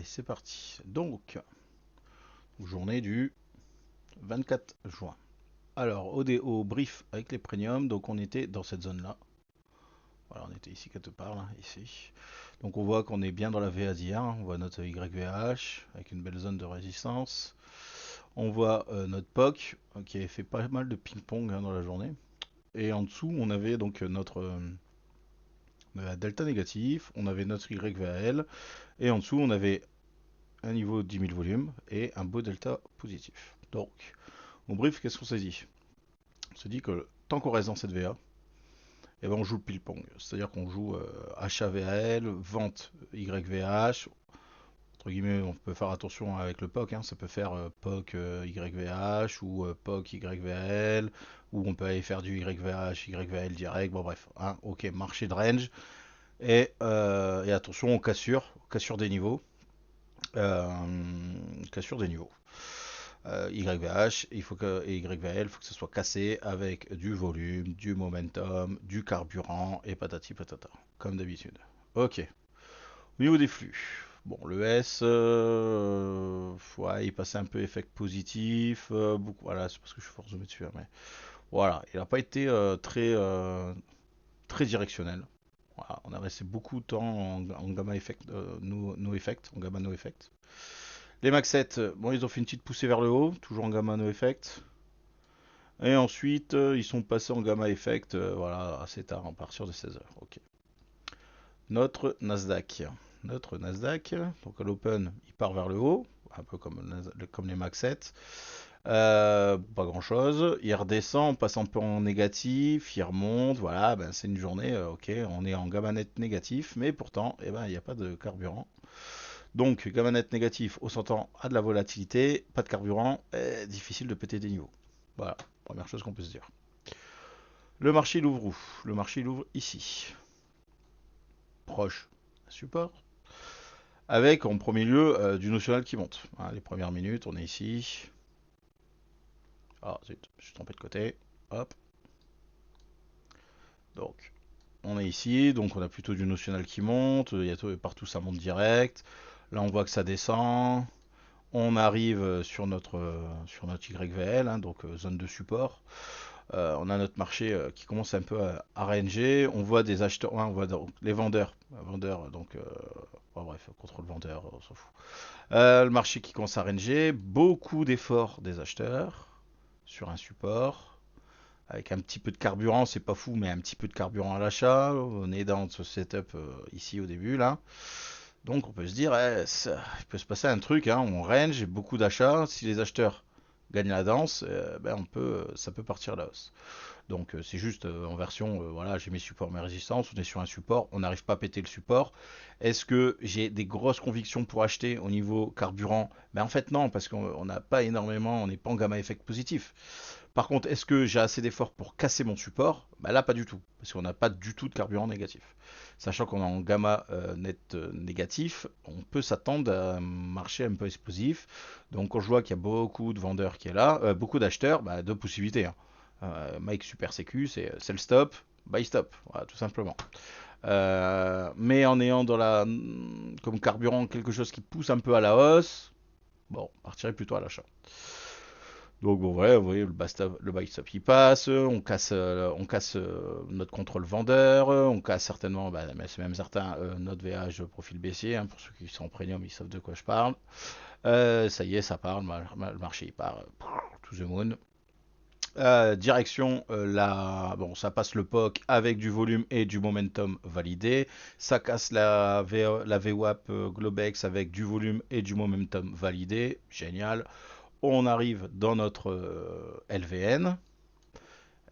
Allez, c'est parti. Donc, journée du 24 juin. Alors, au brief avec les premiums, donc on était dans cette zone-là. Voilà, on était ici quelque part, là, ici. Donc on voit qu'on est bien dans la VA d'hier. On voit notre YVH avec une belle zone de résistance. On voit notre POC qui avait fait pas mal de ping-pong dans la journée. Et en dessous, on avait donc notre delta négatif, on avait notre YVL, et en dessous, on avait un niveau de 10 000 volumes et un beau delta positif. Donc, en brief, qu'est-ce qu'on s'est dit? On s'est dit que tant qu'on reste dans cette VA, eh ben on joue le ping-pong. C'est-à-dire qu'on joue HAVAL, vente YVH. Entre guillemets, on peut faire attention avec le POC. Ça peut faire POC YVH ou POC YVL. Ou on peut aller faire du YVH, YVL direct. Bon, bref. Ok, marché de range. Et attention aux cassures des niveaux. Cassure des niveaux. YVH et YVL, il faut que ce soit cassé avec du volume, du momentum, du carburant et patati patata, comme d'habitude. Ok. Au niveau des flux, bon, le S, ouais, il passait un peu effet positif, beaucoup, voilà, c'est parce que je suis forcé de mettre dessus, mais voilà, il n'a pas été très directionnel. Voilà, on a resté beaucoup de temps en gamma effect, no effect, en gamma no effect. Les Max 7, bon, ils ont fait une petite poussée vers le haut, toujours en gamma no effect. Et ensuite, ils sont passés en gamma effect, voilà, assez tard, à partir de 16 heures. Ok. Notre Nasdaq. Notre Nasdaq, donc à l'open, il part vers le haut, un peu comme les Max 7. Pas grand chose. Il redescend, on passe un peu en négatif, il remonte, voilà, ben c'est une journée, ok, on est en gamma net négatif, mais pourtant, eh ben, il n'y a pas de carburant. Donc, gamma net négatif, on s'entend à de la volatilité, pas de carburant, difficile de péter des niveaux. Voilà, première chose qu'on peut se dire. Le marché il ouvre où? Le marché il ouvre ici, proche support, avec en premier lieu du notional qui monte. Les premières minutes, on est ici. Ah zut, je suis trompé de côté. Hop. Donc, on est ici, donc on a plutôt du notional qui monte. Il y a partout ça monte direct. Là, on voit que ça descend. On arrive sur notre YVL, donc zone de support. On a notre marché qui commence un peu à ranger. On voit des acheteurs, on voit donc les vendeurs donc bon, bref, contrôle vendeur, on s'en fout. Le marché qui commence à ranger, beaucoup d'efforts des acheteurs sur un support. Avec un petit peu de carburant, c'est pas fou, mais un petit peu de carburant à l'achat. On est dans ce setup ici au début là. Donc on peut se dire, il peut se passer un truc, on range, j'ai beaucoup d'achats. Si les acheteurs gagnent la danse, ben ça peut partir à la hausse. Donc c'est juste en version, voilà, j'ai mes supports, mes résistances, on est sur un support, on n'arrive pas à péter le support. Est-ce que j'ai des grosses convictions pour acheter au niveau carburant? Ben en fait non, parce qu'on n'a pas énormément, on n'est pas en gamma effect positif. Par contre, est-ce que j'ai assez d'efforts pour casser mon support? Ben là, pas du tout, parce qu'on n'a pas du tout de carburant négatif. Sachant qu'on est en gamma net négatif, on peut s'attendre à un marché un peu explosif. Donc quand je vois qu'il y a beaucoup de vendeurs qui est là, beaucoup d'acheteurs, bah, deux possibilités. Mike Super Sécu, c'est le stop, buy stop, voilà, tout simplement. Mais en ayant comme carburant quelque chose qui pousse un peu à la hausse, bon, partirait plutôt à l'achat. Donc bon, ouais, vous voyez, le buy stop il passe, on casse notre contrôle vendeur, on casse certainement, bah, mais c'est même certain, notre VH profil baissier, pour ceux qui sont en premium, ils savent de quoi je parle. Ça y est, ça part, le marché il part, to the moon. Direction bon, ça passe le POC avec du volume et du momentum validé. Ça casse la VWAP Globex avec du volume et du momentum validé. Génial. On arrive dans notre LVN.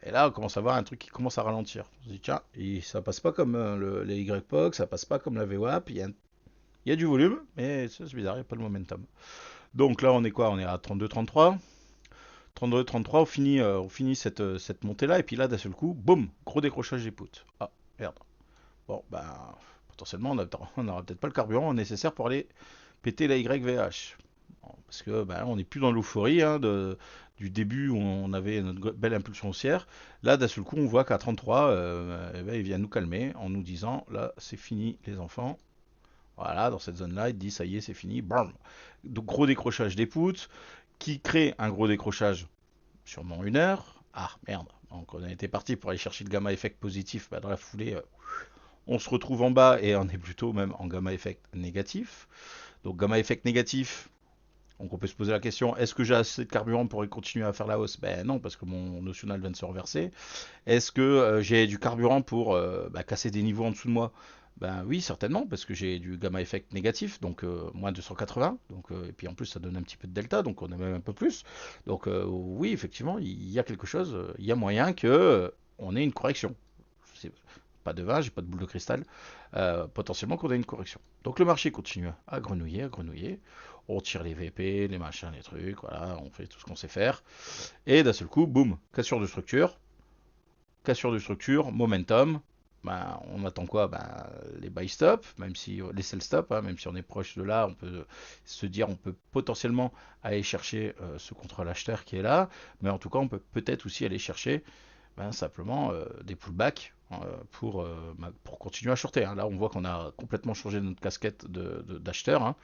Et là, on commence à voir un truc qui commence à ralentir. On se dit, tiens, ça passe pas comme les YPOC, ça passe pas comme la VWAP. Il y a du volume, mais c'est bizarre, il n'y a pas le momentum. Donc là, on est quoi? On est à 32-33. 32-33, on finit cette montée-là, et puis là, d'un seul coup, boum, gros décrochage des poutres. Ah, merde. Bon, ben, potentiellement, on n'aura peut-être pas le carburant nécessaire pour aller péter la YVH. Bon, parce que ben, on n'est plus dans l'euphorie du début où on avait notre belle impulsion haussière. Là, d'un seul coup, on voit qu'à 33, eh ben, il vient nous calmer en nous disant, là, c'est fini, les enfants. Voilà, dans cette zone-là, il te dit ça y est, c'est fini. Bam. Donc gros décrochage des puts, qui crée un gros décrochage sûrement 1 heure. Ah merde, donc on était parti pour aller chercher le gamma effect positif. Bah, dans la foulée, on se retrouve en bas et on est plutôt même en gamma effect négatif. Donc gamma effect négatif, donc on peut se poser la question, est-ce que j'ai assez de carburant pour continuer à faire la hausse? Ben non, parce que mon notional vient de se reverser. Est-ce que j'ai du carburant pour casser des niveaux en dessous de moi? Ben oui, certainement, parce que j'ai du gamma effect négatif, donc moins 280. Donc, et puis en plus, ça donne un petit peu de delta, donc on a même un peu plus. Donc oui, effectivement, il y a quelque chose, il y a moyen que on ait une correction. C'est pas de vin, j'ai pas de boule de cristal. Potentiellement qu'on ait une correction. Donc le marché continue à grenouiller, à grenouiller. On tire les VP, les machins, les trucs, voilà, on fait tout ce qu'on sait faire. Et d'un seul coup, boum, cassure de structure, momentum. Ben, on attend quoi? Ben, les buy stop, même si les sell stop, hein, même si on est proche de là, on peut se dire on peut potentiellement aller chercher ce contrôle acheteur qui est là, mais en tout cas on peut peut-être aussi aller chercher ben, simplement des pullbacks pour continuer à shorter. Hein. Là, on voit qu'on a complètement changé notre casquette d'acheteur. Hein.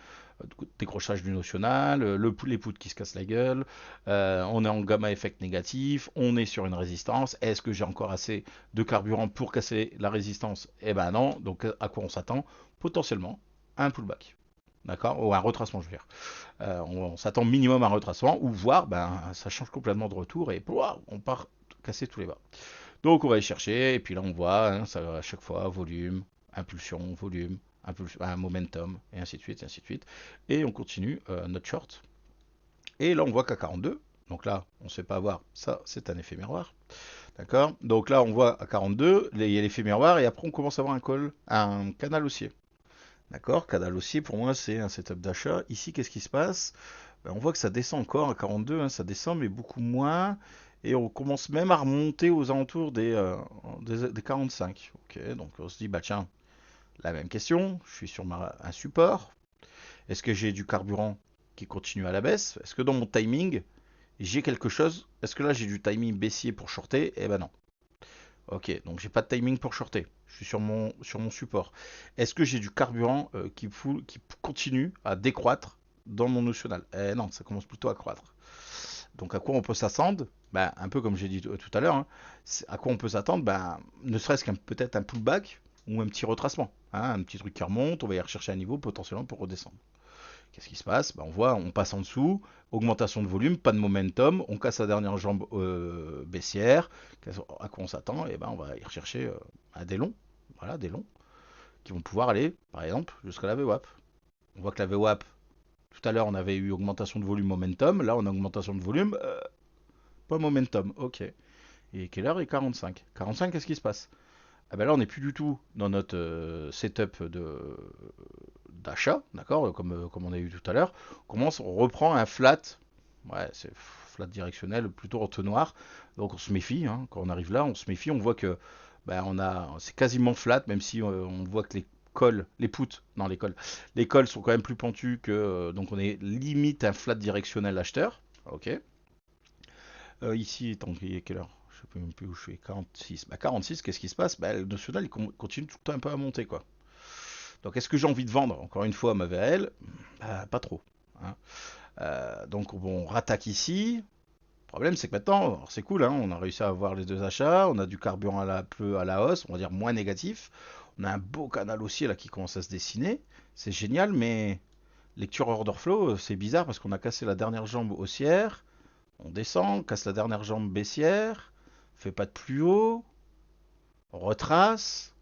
Décrochage du notional, les poutres qui se cassent la gueule, on est en gamma effect négatif, on est sur une résistance. Est-ce que j'ai encore assez de carburant pour casser la résistance? Eh ben non. Donc à quoi on s'attend? Potentiellement un pullback. D'accord? Ou un retracement, je veux dire. On s'attend minimum à un retracement, ou voir, ben, ça change complètement de retour et on part casser tous les bas. Donc on va aller chercher, et puis là on voit, hein, ça va à chaque fois, volume, impulsion, un momentum, et ainsi de suite, et ainsi de suite. Et on continue notre short. Et là on voit qu'à 42, donc là on ne se fait pas avoir, ça c'est un effet miroir. D'accord? Donc là on voit à 42, il y a l'effet miroir, et après on commence à avoir un canal haussier. D'accord? Canal haussier pour moi c'est un setup d'achat. Ici qu'est-ce qui se passe? Ben, on voit que ça descend encore à 42, hein, ça descend mais beaucoup moins. Et on commence même à remonter aux alentours des 45. Ok, donc on se dit, bah tiens, la même question, je suis sur un support. Est-ce que j'ai du carburant qui continue à la baisse? Est-ce que dans mon timing, j'ai quelque chose? Est-ce que là j'ai du timing baissier pour shorter? Eh ben non. Ok, donc j'ai pas de timing pour shorter. Je suis sur mon support. Est-ce que j'ai du carburant qui continue à décroître dans mon notional? Eh non, ça commence plutôt à croître. Donc à quoi on peut s'attendre? Ben, un peu comme j'ai dit tout à l'heure, hein, à quoi on peut s'attendre? Ben, ne serait-ce qu'un peut-être un pullback ou un petit retracement. Hein, un petit truc qui remonte, on va y rechercher un niveau potentiellement pour redescendre. Qu'est-ce qui se passe? Ben, on voit, on passe en dessous, augmentation de volume, pas de momentum, on casse la dernière jambe baissière. À quoi on s'attend? Et ben, on va y rechercher des longs, voilà, des longs, qui vont pouvoir aller, par exemple, jusqu'à la VWAP. On voit que la VWAP, tout à l'heure, on avait eu augmentation de volume momentum, là on a augmentation de volume, pas momentum, ok. Et quelle heure est 45? 45, qu'est-ce qui se passe? Ah ben là, on n'est plus du tout dans notre setup d'achat, d'accord, comme on a eu tout à l'heure. On reprend un flat, ouais, c'est flat directionnel, plutôt entonnoir. Donc on se méfie, hein, quand on arrive là, on se méfie, on voit que c'est quasiment flat, même si on voit que les cols, les poutres, non les cols sont quand même plus pentus que, donc on est limite un flat directionnel acheteur, ok. Ici, tant qu'il y a quelle heure? Je sais même plus où je suis. 46. Bah 46, qu'est-ce qui se passe? Bah, le national, il continue tout le temps un peu à monter, quoi. Donc, est-ce que j'ai envie de vendre, encore une fois, ma VL? Bah, pas trop. Hein. Donc, bon, on rattaque ici. Le problème, c'est que maintenant, c'est cool, hein, on a réussi à avoir les deux achats. On a du carburant peu à la hausse, on va dire moins négatif. On a un beau canal haussier là qui commence à se dessiner. C'est génial, mais lecture order flow, c'est bizarre parce qu'on a cassé la dernière jambe haussière. On descend, casse la dernière jambe baissière, fait pas de plus haut, on retrace.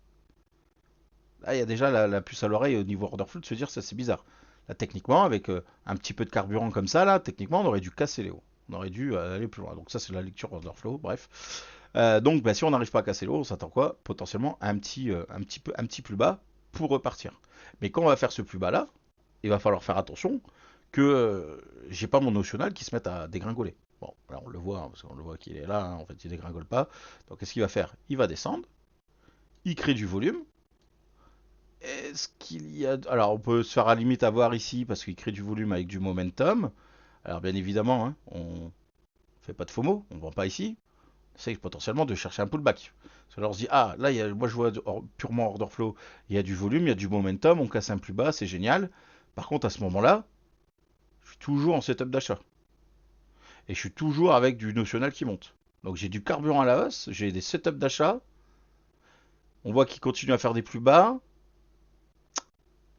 Là, il y a déjà la puce à l'oreille au niveau order flow de se dire ça c'est bizarre. Là, techniquement, avec un petit peu de carburant comme ça, là, techniquement, on aurait dû casser les hauts. On aurait dû aller plus loin. Donc ça, c'est la lecture order flow, bref. Donc, bah, si on n'arrive pas à casser les hauts, on s'attend quoi? Potentiellement un petit plus bas pour repartir. Mais quand on va faire ce plus bas là, il va falloir faire attention que j'ai pas mon notional qui se mette à dégringoler. Bon, là on le voit, hein, parce qu'on le voit qu'il est là, hein, en fait il dégringole pas. Donc qu'est-ce qu'il va faire? Il va descendre, il crée du volume. Est-ce qu'il y a... Alors on peut se faire à la limite avoir ici, parce qu'il crée du volume avec du momentum. Alors bien évidemment, hein, on fait pas de FOMO, on vend pas ici. c'est potentiellement de chercher un pullback. Ça leur dit, ah, là, moi je vois purement order flow, il y a du volume, il y a du momentum, on casse un plus bas, c'est génial. Par contre, à ce moment-là, je suis toujours en setup d'achat. Et je suis toujours avec du notionnal qui monte. Donc j'ai du carburant à la hausse, j'ai des setups d'achat, on voit qu'il continue à faire des plus bas,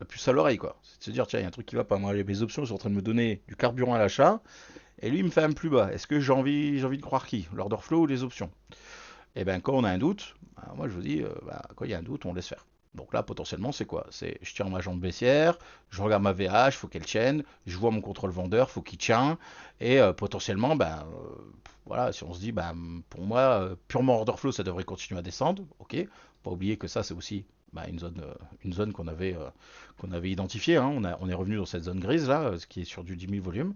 la puce à l'oreille, quoi. C'est de se dire, tiens, il y a un truc qui va pas. Moi, mes options sont en train de me donner du carburant à l'achat, et lui, il me fait un plus bas. Est-ce que j'ai envie de croire qui? L'order flow ou les options? Et bien, quand on a un doute, bah, moi, je vous dis, quand il y a un doute, on laisse faire. Donc là, potentiellement, c'est quoi? C'est je tire ma jambe baissière, je regarde ma VH, faut qu'elle tienne, je vois mon contrôle vendeur, faut qu'il tienne, et potentiellement, voilà, si on se dit, pour moi, purement order flow, ça devrait continuer à descendre, ok. Pas oublier que ça, c'est aussi une zone qu'on avait identifiée, hein. On est revenu dans cette zone grise là, ce qui est sur du 10 000 volumes.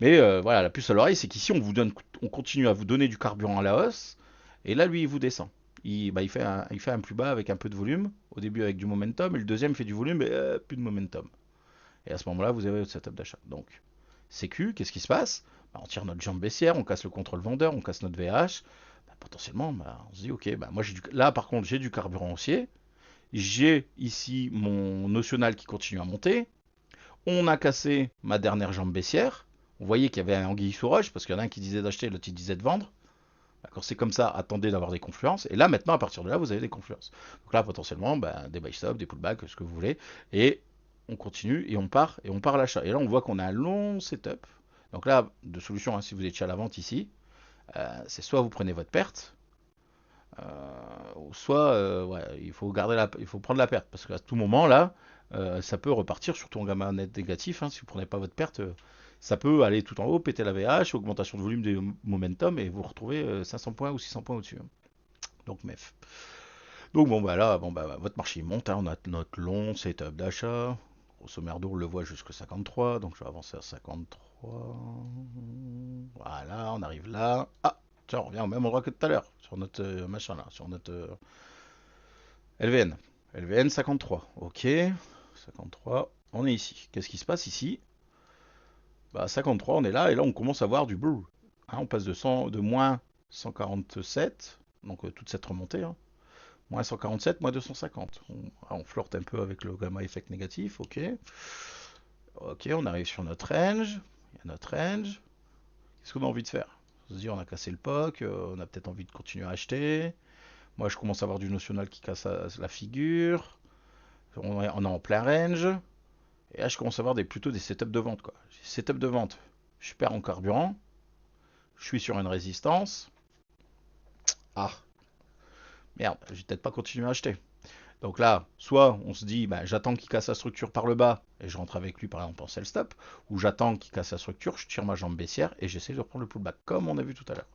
Mais voilà, la puce à l'oreille, c'est qu'ici, on continue à vous donner du carburant à la hausse, et là, lui, il vous descend. Il fait un plus bas avec un peu de volume, au début avec du momentum, et le deuxième fait du volume et plus de momentum. Et à ce moment-là, vous avez votre setup d'achat. Donc, CQ, qu'est-ce qui se passe? On tire notre jambe baissière, on casse le contrôle vendeur, on casse notre VH. Potentiellement, on se dit, ok, moi là par contre, j'ai du carburant haussier, j'ai ici mon notional qui continue à monter, on a cassé ma dernière jambe baissière, vous voyez qu'il y avait un anguille sous roche, parce qu'il y en a un qui disait d'acheter, l'autre qui disait de vendre. D'accord, c'est comme ça, attendez d'avoir des confluences. Et là, maintenant, à partir de là, vous avez des confluences. Donc là, potentiellement, des buy stop, des pullbacks, ce que vous voulez. Et on continue et on part à l'achat. Et là, on voit qu'on a un long setup. Donc là, deux solutions, hein, si vous étiez à la vente ici, c'est soit vous prenez votre perte, ou soit ouais, il faut prendre la perte. Parce qu'à tout moment, là, ça peut repartir, surtout en gamma net négatif. Hein, si vous ne prenez pas votre perte, ça peut aller tout en haut, péter la VH, augmentation de volume des momentum, et vous retrouvez 500 points ou 600 points au-dessus. Hein. Donc, MEF. Donc, bon, là, votre marché monte. Hein, on a notre long setup d'achat. Grosso merdo, on le voit jusqu'à 53. Donc, je vais avancer à 53. Voilà, on arrive là. Ah, tiens, on revient au même endroit que tout à l'heure. Sur notre machin là. Sur notre LVN. LVN 53. Ok. 53. On est ici. Qu'est-ce qui se passe ici? 53, on est là, et là on commence à voir du blue. Hein, on passe de moins 147, donc toute cette remontée, hein. Moins 147, moins 250. On flirte un peu avec le gamma effect négatif, ok. Ok, on arrive sur notre range. Il y a notre range. Qu'est-ce qu'on a envie de faire? On se dit, on a cassé le POC, on a peut-être envie de continuer à acheter. Moi, je commence à avoir du notional qui casse la figure. On est en plein range. Et là, je commence à avoir plutôt des setups de vente, quoi. Setup de vente, je perds en carburant. Je suis sur une résistance. Ah, merde, je vais peut-être pas continuer à acheter. Donc là, soit on se dit, j'attends qu'il casse la structure par le bas et je rentre avec lui par exemple en sell stop, ou j'attends qu'il casse la structure, je tire ma jambe baissière et j'essaie de reprendre le pullback comme on a vu tout à l'heure.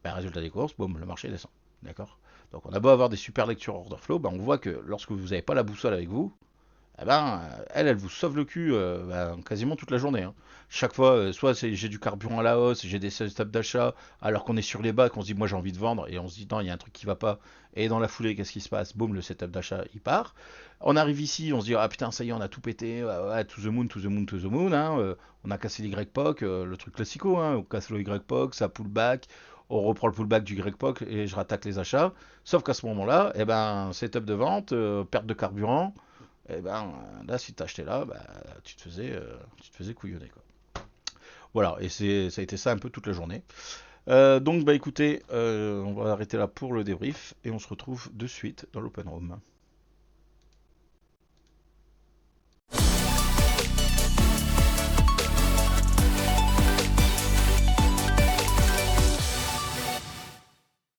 Résultat des courses, boum, le marché descend. D'accord. Donc on a beau avoir des super lectures order flow, on voit que lorsque vous n'avez pas la boussole avec vous, elle vous sauve le cul quasiment toute la journée. Hein. Chaque fois, soit j'ai du carburant à la hausse, j'ai des setups d'achat, alors qu'on est sur les bas, qu'on se dit moi j'ai envie de vendre, et on se dit non, il y a un truc qui va pas, et dans la foulée, qu'est-ce qui se passe? Boum, le setup d'achat il part. On arrive ici, on se dit ah putain, ça y est, on a tout pété, ouais, to the moon, to the moon, to the moon. Hein, on a cassé l'Y-POC, le truc classico, hein, on casse le Y-POC, ça pullback. On reprend le pullback du Y-POC et je rattaque les achats. Sauf qu'à ce moment-là, setup de vente, perte de carburant, là, si t'achetais là, tu te faisais couillonner, quoi. Voilà, et ça a été ça un peu toute la journée. Donc, écoutez, on va arrêter là pour le débrief et on se retrouve de suite dans l'Open Room.